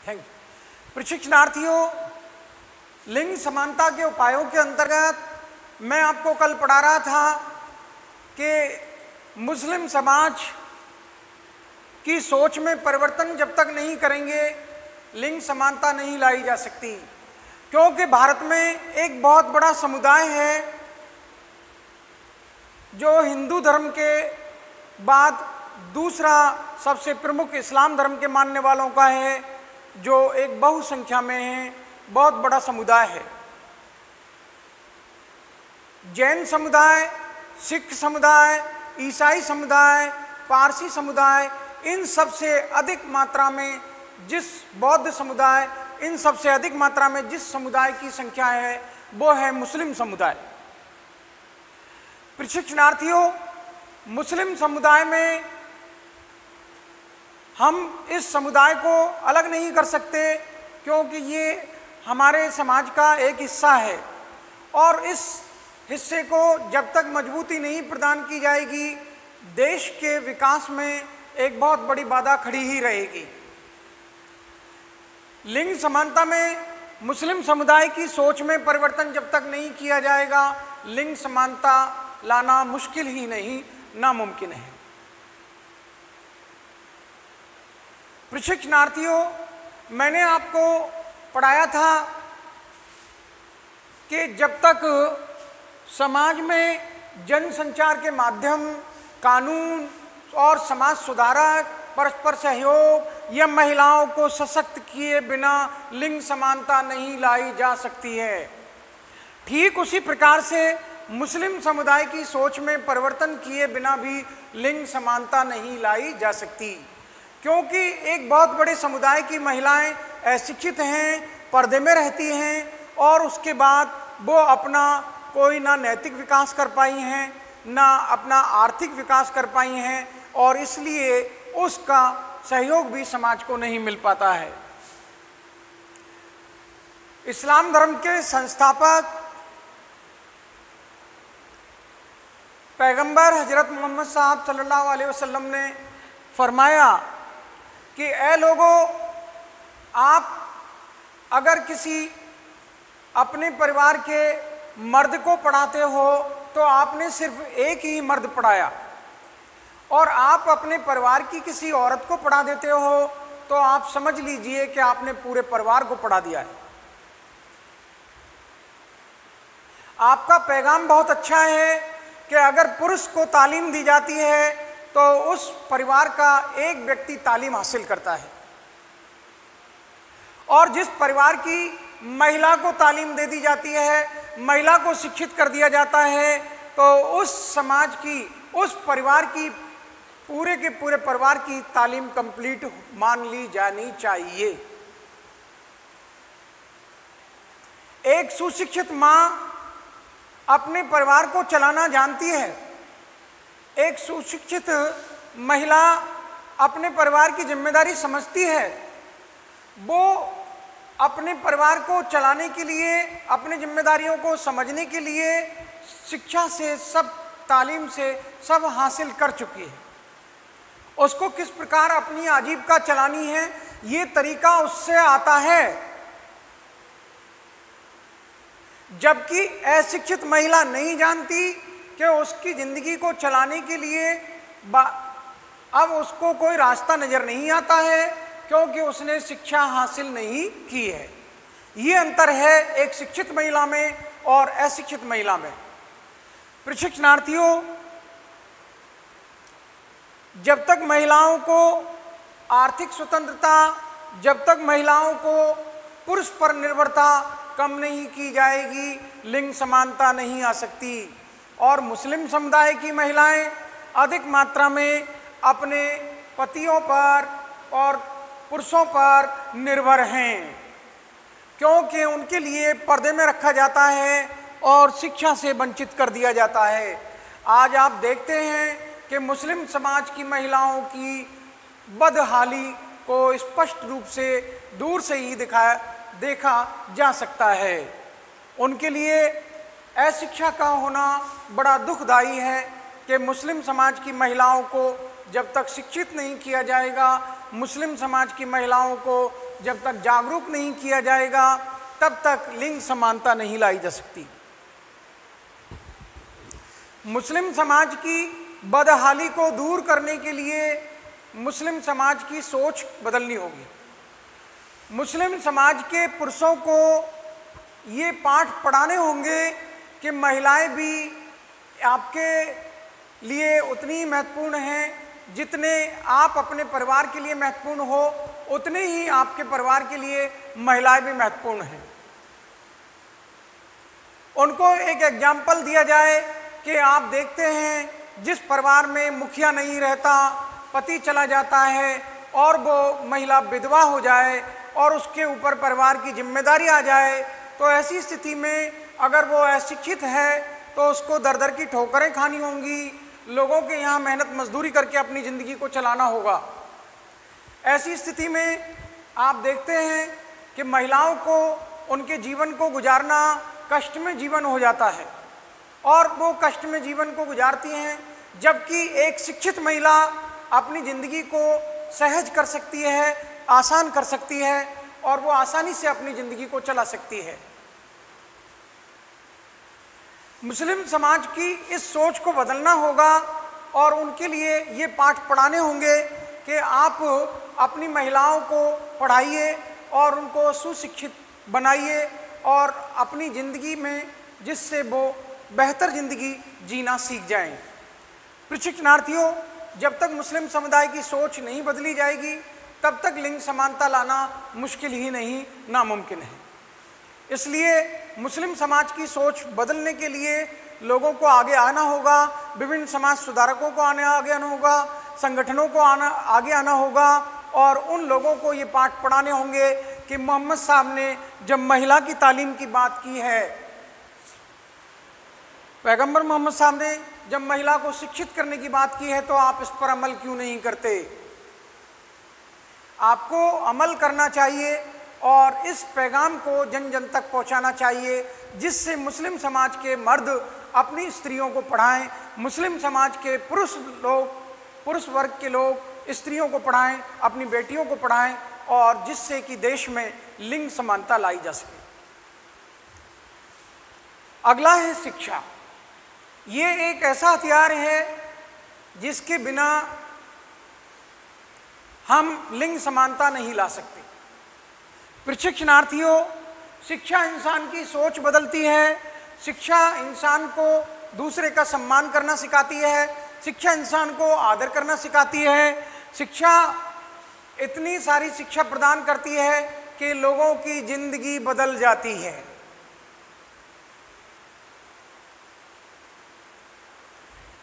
Thank you. प्रशिक्षणार्थियों, लिंग समानता के उपायों के अंतर्गत मैं आपको कल पढ़ा रहा था कि मुस्लिम समाज की सोच में परिवर्तन जब तक नहीं करेंगे लिंग समानता नहीं लाई जा सकती, क्योंकि भारत में एक बहुत बड़ा समुदाय है जो हिंदू धर्म के बाद दूसरा सबसे प्रमुख इस्लाम धर्म के मानने वालों का है, जो एक बहुसंख्या में है, बहुत बड़ा समुदाय है। जैन समुदाय, सिख समुदाय, ईसाई समुदाय, पारसी समुदाय, इन सबसे अधिक मात्रा में जिस बौद्ध समुदाय, इन सबसे अधिक मात्रा में जिस समुदाय की संख्या है वो है मुस्लिम समुदाय। प्रशिक्षणार्थियों, मुस्लिम समुदाय में हम इस समुदाय को अलग नहीं कर सकते, क्योंकि ये हमारे समाज का एक हिस्सा है और इस हिस्से को जब तक मजबूती नहीं प्रदान की जाएगी देश के विकास में एक बहुत बड़ी बाधा खड़ी ही रहेगी। लिंग समानता में मुस्लिम समुदाय की सोच में परिवर्तन जब तक नहीं किया जाएगा लिंग समानता लाना मुश्किल ही नहीं, नामुमकिन है। प्रशिक्षणार्थियों, मैंने आपको पढ़ाया था कि जब तक समाज में जनसंचार के माध्यम, कानून और समाज सुधारक, परस्पर सहयोग या महिलाओं को सशक्त किए बिना लिंग समानता नहीं लाई जा सकती है, ठीक उसी प्रकार से मुस्लिम समुदाय की सोच में परिवर्तन किए बिना भी लिंग समानता नहीं लाई जा सकती, क्योंकि एक बहुत बड़े समुदाय की महिलाएं अशिक्षित हैं, पर्दे में रहती हैं और उसके बाद वो अपना कोई ना नैतिक विकास कर पाई हैं, ना अपना आर्थिक विकास कर पाई हैं और इसलिए उसका सहयोग भी समाज को नहीं मिल पाता है। इस्लाम धर्म के संस्थापक पैगंबर हजरत मोहम्मद साहब सल्लल्लाहु अलैहि वसल्लम ने फरमाया कि ऐ लोगों, आप अगर किसी अपने परिवार के मर्द को पढ़ाते हो तो आपने सिर्फ एक ही मर्द पढ़ाया, और आप अपने परिवार की किसी औरत को पढ़ा देते हो तो आप समझ लीजिए कि आपने पूरे परिवार को पढ़ा दिया है। आपका पैगाम बहुत अच्छा है कि अगर पुरुष को तालीम दी जाती है तो उस परिवार का एक व्यक्ति तालीम हासिल करता है, और जिस परिवार की महिला को तालीम दे दी जाती है, महिला को शिक्षित कर दिया जाता है, तो उस समाज की, उस परिवार की, पूरे के पूरे परिवार की तालीम कंप्लीट मान ली जानी चाहिए। एक सुशिक्षित मां अपने परिवार को चलाना जानती है, एक सुशिक्षित महिला अपने परिवार की जिम्मेदारी समझती है, वो अपने परिवार को चलाने के लिए, अपनी जिम्मेदारियों को समझने के लिए शिक्षा से, सब तालीम से सब हासिल कर चुकी है। उसको किस प्रकार अपनी आजीविका चलानी है ये तरीका उससे आता है, जबकि अशिक्षित महिला नहीं जानती कि उसकी ज़िंदगी को चलाने के लिए अब उसको कोई रास्ता नज़र नहीं आता है, क्योंकि उसने शिक्षा हासिल नहीं की है। ये अंतर है एक शिक्षित महिला में और अशिक्षित महिला में। प्रशिक्षणार्थियों, जब तक महिलाओं को आर्थिक स्वतंत्रता, जब तक महिलाओं को पुरुष पर निर्भरता कम नहीं की जाएगी लिंग समानता नहीं आ सकती। और मुस्लिम समुदाय की महिलाएं अधिक मात्रा में अपने पतियों पर और पुरुषों पर निर्भर हैं, क्योंकि उनके लिए पर्दे में रखा जाता है और शिक्षा से वंचित कर दिया जाता है। आज आप देखते हैं कि मुस्लिम समाज की महिलाओं की बदहाली को स्पष्ट रूप से दूर से ही देखा जा सकता है। उनके लिए अशिक्षा का होना बड़ा दुखदायी है कि मुस्लिम समाज की महिलाओं को जब तक शिक्षित नहीं किया जाएगा, मुस्लिम समाज की महिलाओं को जब तक जागरूक नहीं किया जाएगा तब तक लिंग समानता नहीं लाई जा सकती। मुस्लिम समाज की बदहाली को दूर करने के लिए मुस्लिम समाज की सोच बदलनी होगी। मुस्लिम समाज के पुरुषों को ये पाठ पढ़ाने होंगे कि महिलाएं भी आपके लिए उतनी महत्वपूर्ण हैं जितने आप अपने परिवार के लिए महत्वपूर्ण हो, उतने ही आपके परिवार के लिए महिलाएं भी महत्वपूर्ण हैं। उनको एक एग्जाम्पल दिया जाए कि आप देखते हैं जिस परिवार में मुखिया नहीं रहता, पति चला जाता है और वो महिला विधवा हो जाए और उसके ऊपर परिवार की जिम्मेदारी आ जाए, तो ऐसी स्थिति में अगर वो अशिक्षित है तो उसको दर दर की ठोकरें खानी होंगी, लोगों के यहाँ मेहनत मजदूरी करके अपनी ज़िंदगी को चलाना होगा। ऐसी स्थिति में आप देखते हैं कि महिलाओं को उनके जीवन को गुजारना कष्ट में जीवन हो जाता है और वो कष्ट में जीवन को गुजारती हैं, जबकि एक शिक्षित महिला अपनी ज़िंदगी को सहज कर सकती है, आसान कर सकती है और वो आसानी से अपनी ज़िंदगी को चला सकती है। मुस्लिम समाज की इस सोच को बदलना होगा और उनके लिए ये पाठ पढ़ाने होंगे कि आप अपनी महिलाओं को पढ़ाइए और उनको सुशिक्षित बनाइए और अपनी ज़िंदगी में जिससे वो बेहतर ज़िंदगी जीना सीख जाएं। प्रशिक्षणार्थियों, जब तक मुस्लिम समुदाय की सोच नहीं बदली जाएगी तब तक लिंग समानता लाना मुश्किल ही नहीं, नामुमकिन है। इसलिए मुस्लिम समाज की सोच बदलने के लिए लोगों को आगे आना होगा, विभिन्न समाज सुधारकों को आगे आना होगा, संगठनों को आगे आना होगा और उन लोगों को ये पाठ पढ़ाने होंगे कि मोहम्मद साहब ने जब महिला की तालीम की बात की है, पैगंबर मोहम्मद साहब ने जब महिला को शिक्षित करने की बात की है, तो आप इस पर अमल क्यों नहीं करते? आपको अमल करना चाहिए और इस पैगाम को जन जन तक पहुंचाना चाहिए, जिससे मुस्लिम समाज के मर्द अपनी स्त्रियों को पढ़ाएं, मुस्लिम समाज के पुरुष वर्ग के लोग स्त्रियों को पढ़ाएं, अपनी बेटियों को पढ़ाएं और जिससे कि देश में लिंग समानता लाई जा सके। अगला है शिक्षा। ये एक ऐसा हथियार है जिसके बिना हम लिंग समानता नहीं ला सकते। प्रशिक्षणार्थियों, शिक्षा इंसान की सोच बदलती है, शिक्षा इंसान को दूसरे का सम्मान करना सिखाती है, शिक्षा इंसान को आदर करना सिखाती है, शिक्षा इतनी सारी शिक्षा प्रदान करती है कि लोगों की जिंदगी बदल जाती है।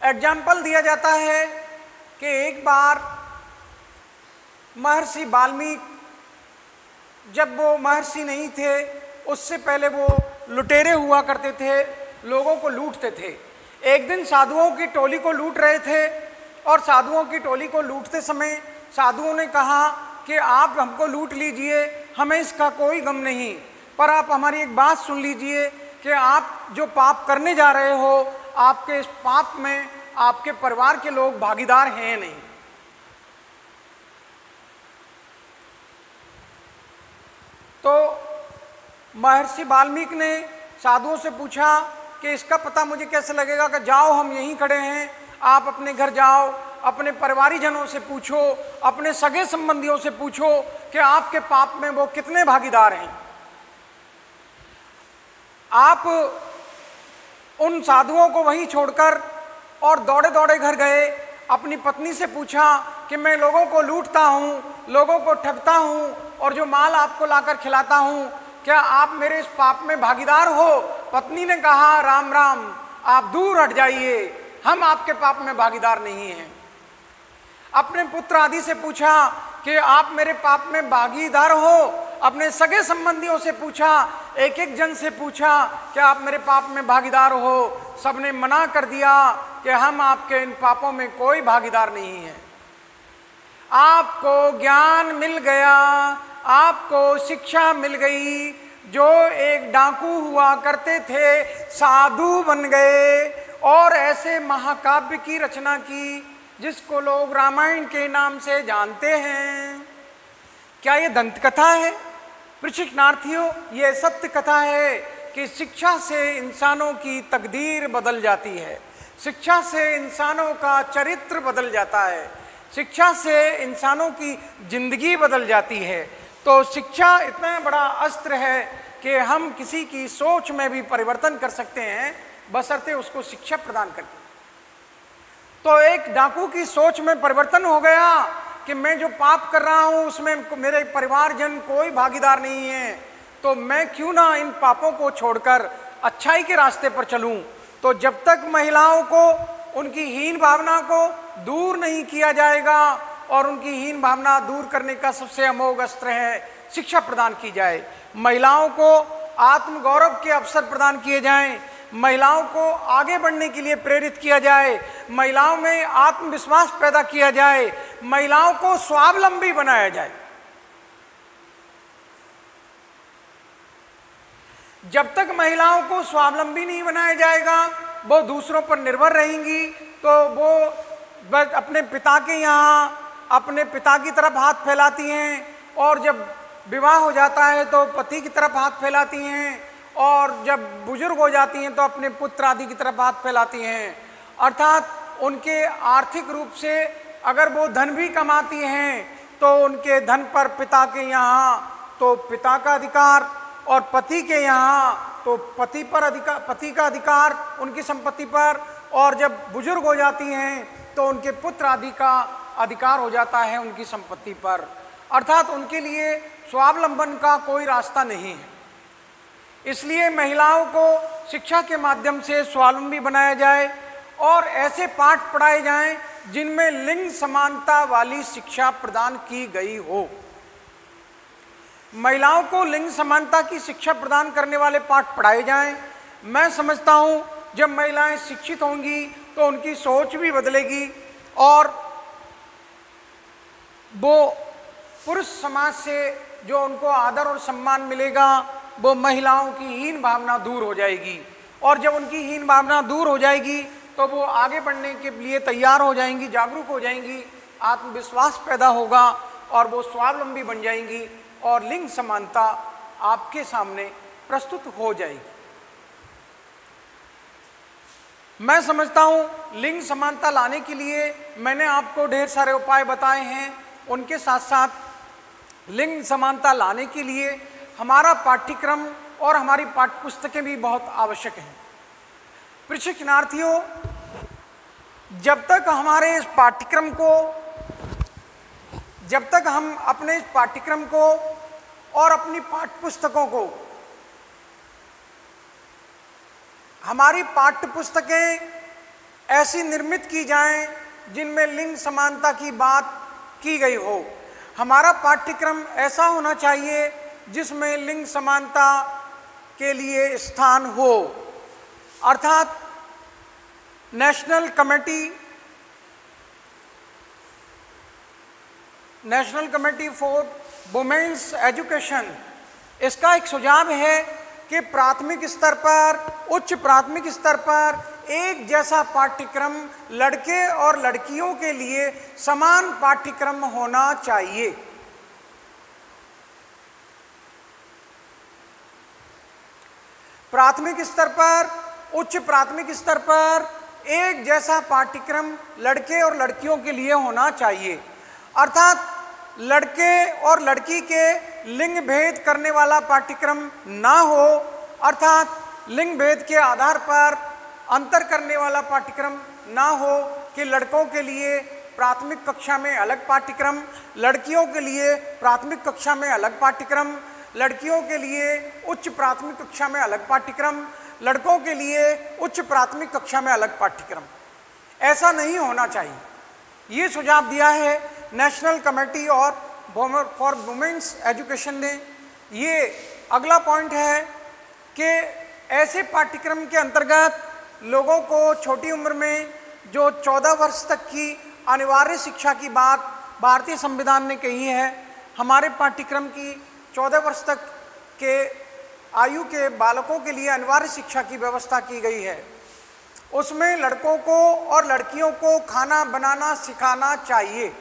एग्जाम्पल दिया जाता है कि एक बार महर्षि वाल्मीकि, जब वो महर्षि नहीं थे उससे पहले वो लुटेरे हुआ करते थे, लोगों को लूटते थे। एक दिन साधुओं की टोली को लूट रहे थे और साधुओं की टोली को लूटते समय साधुओं ने कहा कि आप हमको लूट लीजिए, हमें इसका कोई गम नहीं, पर आप हमारी एक बात सुन लीजिए कि आप जो पाप करने जा रहे हो, आपके इस पाप में आपके परिवार के लोग भागीदार हैं नहीं। तो महर्षि वाल्मीकि ने साधुओं से पूछा कि इसका पता मुझे कैसे लगेगा? कि जाओ, हम यहीं खड़े हैं, आप अपने घर जाओ, अपने परिवारीजनों से पूछो, अपने सगे संबंधियों से पूछो कि आपके पाप में वो कितने भागीदार हैं। आप उन साधुओं को वहीं छोड़कर और दौड़े दौड़े घर गए, अपनी पत्नी से पूछा कि मैं लोगों को लूटता हूँ, लोगों को ठगता हूँ और जो माल आपको लाकर खिलाता हूँ, क्या आप मेरे इस पाप में भागीदार हो? पत्नी ने कहा, राम राम, आप दूर हट जाइए, हम आपके पाप में भागीदार नहीं हैं। अपने पुत्र आदि से पूछा कि आप मेरे पाप में भागीदार हो? अपने सगे संबंधियों से पूछा, एक एक जन से पूछा कि आप मेरे पाप में भागीदार हो? सबने मना कर दिया कि हम आपके इन पापों में कोई भागीदार नहीं है। आपको ज्ञान मिल गया, आपको शिक्षा मिल गई, जो एक डाकू हुआ करते थे साधु बन गए और ऐसे महाकाव्य की रचना की जिसको लोग रामायण के नाम से जानते हैं। क्या ये दंत कथा है? प्रशिक्षणार्थियों, ये सत्य कथा है कि शिक्षा से इंसानों की तकदीर बदल जाती है, शिक्षा से इंसानों का चरित्र बदल जाता है, शिक्षा से इंसानों की जिंदगी बदल जाती है। तो शिक्षा इतना बड़ा अस्त्र है कि हम किसी की सोच में भी परिवर्तन कर सकते हैं, बशर्ते उसको शिक्षा प्रदान करके। तो एक डाकू की सोच में परिवर्तन हो गया कि मैं जो पाप कर रहा हूं उसमें मेरे परिवारजन कोई भागीदार नहीं है, तो मैं क्यों ना इन पापों को छोड़कर अच्छाई के रास्ते पर चलूं। तो जब तक महिलाओं को उनकी हीन भावना को दूर नहीं किया जाएगा, और उनकी हीन भावना दूर करने का सबसे अमोघ अस्त्र है शिक्षा प्रदान की जाए, महिलाओं को आत्मगौरव के अवसर प्रदान किए जाएं, महिलाओं को आगे बढ़ने के लिए प्रेरित किया जाए, महिलाओं में आत्मविश्वास पैदा किया जाए, महिलाओं को स्वावलंबी बनाया जाए। जब तक महिलाओं को स्वावलंबी नहीं बनाया जाएगा, वो दूसरों पर निर्भर रहेंगी, तो वो अपने पिता के यहाँ अपने पिता की तरफ हाथ फैलाती हैं, और जब विवाह हो जाता है तो पति की तरफ हाथ फैलाती हैं, और जब बुजुर्ग हो जाती हैं तो अपने पुत्र आदि की तरफ हाथ फैलाती हैं। अर्थात उनके आर्थिक रूप से अगर वो धन भी कमाती हैं तो उनके धन पर पिता के यहाँ तो पिता का अधिकार, और पति के यहाँ तो पति पर अधिकार, पति का अधिकार उनकी संपत्ति पर, और जब बुजुर्ग हो जाती हैं तो उनके पुत्र आदि का अधिकार हो जाता है उनकी संपत्ति पर। अर्थात उनके लिए स्वावलंबन का कोई रास्ता नहीं है। इसलिए महिलाओं को शिक्षा के माध्यम से स्वावलंबी बनाया जाए, और ऐसे पाठ पढ़ाए जाएं जिनमें लिंग समानता वाली शिक्षा प्रदान की गई हो। महिलाओं को लिंग समानता की शिक्षा प्रदान करने वाले पाठ पढ़ाए जाएं। मैं समझता हूं जब महिलाएं शिक्षित होंगी तो उनकी सोच भी बदलेगी, और वो पुरुष समाज से जो उनको आदर और सम्मान मिलेगा, वो महिलाओं की हीन भावना दूर हो जाएगी, और जब उनकी हीन भावना दूर हो जाएगी तो वो आगे बढ़ने के लिए तैयार हो जाएंगी, जागरूक हो जाएंगी, आत्मविश्वास पैदा होगा, और वो स्वावलंबी बन जाएंगी, और लिंग समानता आपके सामने प्रस्तुत हो जाएगी। मैं समझता हूं लिंग समानता लाने के लिए मैंने आपको ढेर सारे उपाय बताए हैं, उनके साथ साथ लिंग समानता लाने के लिए हमारा पाठ्यक्रम और हमारी पाठ्यपुस्तकें भी बहुत आवश्यक हैं। प्रशिक्षणार्थियों, जब तक हमारे इस पाठ्यक्रम को, जब तक हम अपने इस पाठ्यक्रम को और अपनी पाठ्यपुस्तकों को, हमारी पाठ्यपुस्तकें ऐसी निर्मित की जाएं जिनमें लिंग समानता की बात की गई हो, हमारा पाठ्यक्रम ऐसा होना चाहिए जिसमें लिंग समानता के लिए स्थान हो। अर्थात national committee for women's education, इसका एक सुझाव है कि प्राथमिक स्तर पर, उच्च प्राथमिक स्तर पर एक जैसा पाठ्यक्रम लड़के और लड़कियों के लिए समान पाठ्यक्रम होना चाहिए। प्राथमिक स्तर पर, उच्च प्राथमिक स्तर पर एक जैसा पाठ्यक्रम लड़के और लड़कियों के लिए होना चाहिए। अर्थात लड़के और लड़की के लिंग भेद करने वाला पाठ्यक्रम ना हो, अर्थात लिंग भेद के आधार पर अंतर करने वाला पाठ्यक्रम ना हो कि लड़कों के लिए प्राथमिक कक्षा में अलग पाठ्यक्रम, लड़कियों के लिए प्राथमिक कक्षा में अलग पाठ्यक्रम, लड़कियों के लिए उच्च प्राथमिक कक्षा में अलग पाठ्यक्रम, लड़कों के लिए उच्च प्राथमिक कक्षा में अलग पाठ्यक्रम। ऐसा नहीं होना चाहिए। ये सुझाव दिया है नेशनल कमेटी और फॉर वुमेन्स एजुकेशन ने। ये अगला पॉइंट है कि ऐसे पाठ्यक्रम के अंतर्गत लोगों को छोटी उम्र में जो 14 वर्ष तक की अनिवार्य शिक्षा की बात भारतीय संविधान ने कही है, हमारे पाठ्यक्रम की 14 वर्ष तक के आयु के बालकों के लिए अनिवार्य शिक्षा की व्यवस्था की गई है। उसमें लड़कों को और लड़कियों को खाना बनाना सिखाना चाहिए,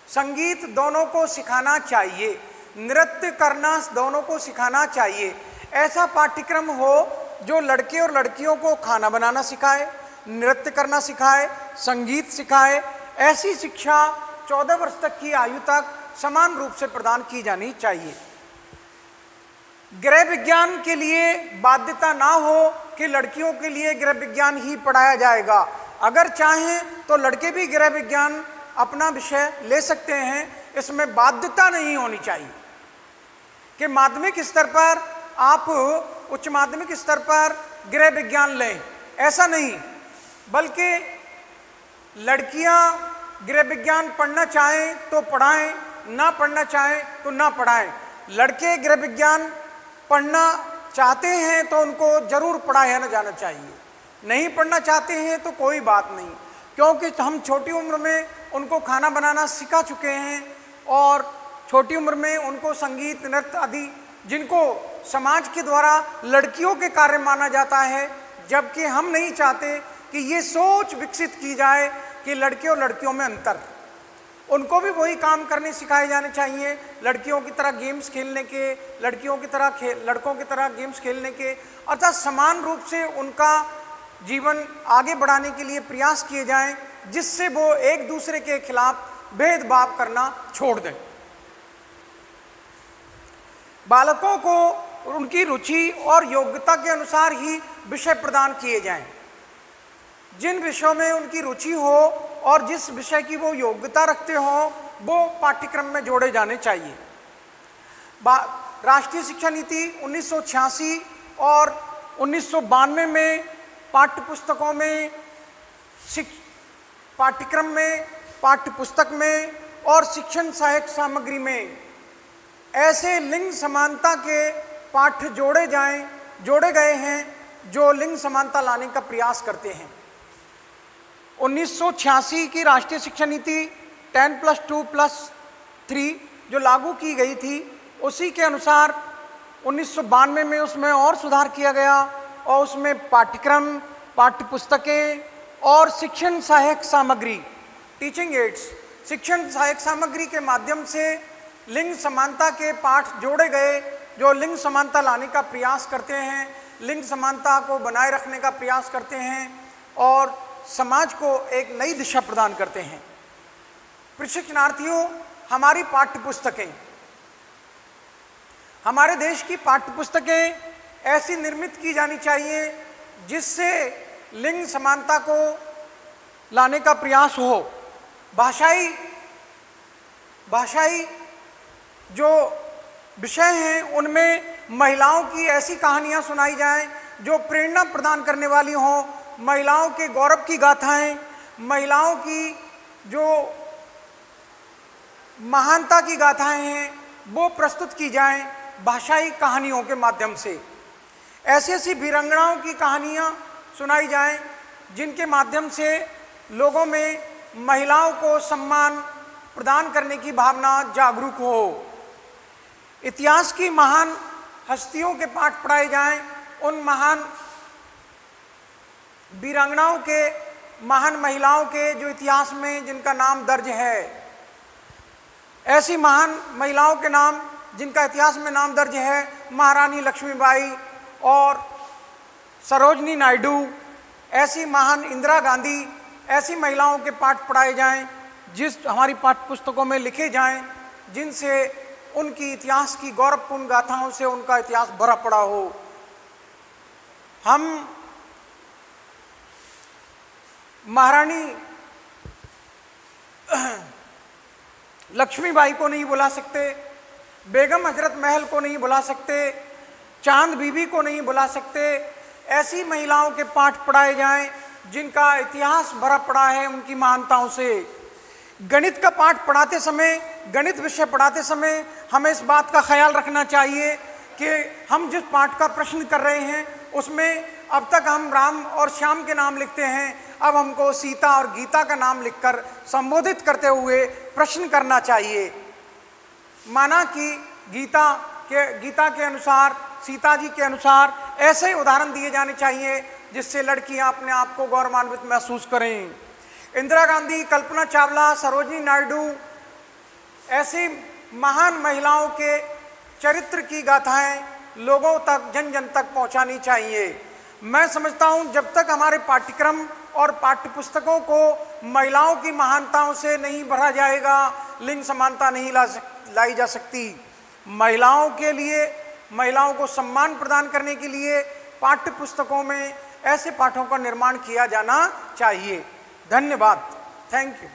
संगीत दोनों को सिखाना चाहिए। नृत्य करना दोनों को सिखाना चाहिए। ऐसा पाठ्यक्रम हो जो लड़के और लड़कियों को खाना बनाना सिखाए, नृत्य करना सिखाए, संगीत सिखाए। ऐसी शिक्षा 14 वर्ष तक की आयु तक समान रूप से प्रदान की जानी चाहिए। गृह विज्ञान के लिए बाध्यता ना हो कि लड़कियों के लिए गृह विज्ञान ही पढ़ाया जाएगा। अगर चाहें तो लड़के भी गृह विज्ञान अपना विषय ले सकते हैं। इसमें बाध्यता नहीं होनी चाहिए कि माध्यमिक स्तर पर आप उच्च माध्यमिक स्तर पर गृह विज्ञान लें, ऐसा नहीं, बल्कि लड़कियां गृह विज्ञान पढ़ना चाहें तो पढ़ाएं, ना पढ़ना चाहें तो ना पढ़ाएं। लड़के गृह विज्ञान पढ़ना चाहते हैं तो उनको जरूर पढ़ाया जाना चाहिए, नहीं पढ़ना चाहते हैं तो कोई बात नहीं, क्योंकि हम छोटी उम्र में उनको खाना बनाना सिखा चुके हैं और छोटी उम्र में उनको संगीत, नृत्य आदि जिनको समाज के द्वारा लड़कियों के कार्य माना जाता है, जबकि हम नहीं चाहते कि ये सोच विकसित की जाए कि लड़के और लड़कियों में अंतर। उनको भी वही काम करने सिखाए जाने चाहिए, लड़कियों की तरह गेम्स खेलने के, लड़कियों की तरह लड़कों की तरह गेम्स खेलने के, अर्थात समान रूप से उनका जीवन आगे बढ़ाने के लिए प्रयास किए जाएं, जिससे वो एक दूसरे के खिलाफ भेदभाव करना छोड़ दें। बालकों को उनकी रुचि और योग्यता के अनुसार ही विषय प्रदान किए जाएं। जिन विषयों में उनकी रुचि हो और जिस विषय की वो योग्यता रखते हो वो पाठ्यक्रम में जोड़े जाने चाहिए। राष्ट्रीय शिक्षा नीति 1986 और 1992 में पाठ्यपुस्तकों में, पाठ्यक्रम में, पाठ्यपुस्तक में और शिक्षण सहायक सामग्री में ऐसे लिंग समानता के पाठ जोड़े गए हैं जो लिंग समानता लाने का प्रयास करते हैं। 1986 की राष्ट्रीय शिक्षा नीति 10+2+3 जो लागू की गई थी, उसी के अनुसार 1992 में उसमें और सुधार किया गया और उसमें पाठ्यक्रम, पाठ्यपुस्तकें और शिक्षण सहायक सामग्री, टीचिंग एड्स, शिक्षण सहायक सामग्री के माध्यम से लिंग समानता के पाठ जोड़े गए जो लिंग समानता लाने का प्रयास करते हैं, लिंग समानता को बनाए रखने का प्रयास करते हैं और समाज को एक नई दिशा प्रदान करते हैं। प्रशिक्षणार्थियों, हमारी पाठ्यपुस्तकें, हमारे देश की पाठ्यपुस्तकें ऐसी निर्मित की जानी चाहिए जिससे लिंग समानता को लाने का प्रयास हो। भाषाई जो विषय हैं उनमें महिलाओं की ऐसी कहानियां सुनाई जाएं जो प्रेरणा प्रदान करने वाली हों, महिलाओं के गौरव की गाथाएं, महिलाओं की जो महानता की गाथाएं हैं वो प्रस्तुत की जाएं भाषाई कहानियों के माध्यम से। ऐसी वीरांगनाओं की कहानियां सुनाई जाएं जिनके माध्यम से लोगों में महिलाओं को सम्मान प्रदान करने की भावना जागरूक हो। इतिहास की महान हस्तियों के पाठ पढ़ाए जाएं, उन महान वीरांगनाओं के, महान महिलाओं के जो इतिहास में जिनका नाम दर्ज है। ऐसी महान महिलाओं के नाम जिनका इतिहास में नाम दर्ज है, महारानी लक्ष्मीबाई और सरोजनी नायडू, ऐसी महान इंदिरा गांधी, ऐसी महिलाओं के पाठ पढ़ाए जाएं जिस हमारी पाठ्यपुस्तकों में लिखे जाएं, जिनसे उनकी इतिहास की गौरवपूर्ण गाथाओं से उनका इतिहास भरा पड़ा हो। हम महारानी लक्ष्मीबाई को नहीं बुला सकते, बेगम हजरत महल को नहीं बुला सकते, चांद बीबी को नहीं बुला सकते। ऐसी महिलाओं के पाठ पढ़ाए जाएं जिनका इतिहास भरा पड़ा है उनकी महानताओं से। गणित का पाठ पढ़ाते समय, गणित विषय पढ़ाते समय हमें इस बात का ख्याल रखना चाहिए कि हम जिस पाठ का प्रश्न कर रहे हैं उसमें अब तक हम राम और श्याम के नाम लिखते हैं, अब हमको सीता और गीता का नाम लिखकर संबोधित करते हुए प्रश्न करना चाहिए। माना कि गीता के अनुसार, सीता जी के अनुसार ऐसे उदाहरण दिए जाने चाहिए जिससे लड़कियां अपने आप को गौरवान्वित महसूस करें। इंदिरा गांधी, कल्पना चावला, सरोजनी नायडू ऐसी महान महिलाओं के चरित्र की गाथाएं लोगों तक, जन जन तक पहुंचानी चाहिए। मैं समझता हूं जब तक हमारे पाठ्यक्रम और पाठ्यपुस्तकों को महिलाओं की महानताओं से नहीं भरा जाएगा, लिंग समानता नहीं लाई जा सकती। महिलाओं के लिए, महिलाओं को सम्मान प्रदान करने के लिए पाठ्यपुस्तकों में ऐसे पाठों का निर्माण किया जाना चाहिए। धन्यवाद। Thank you.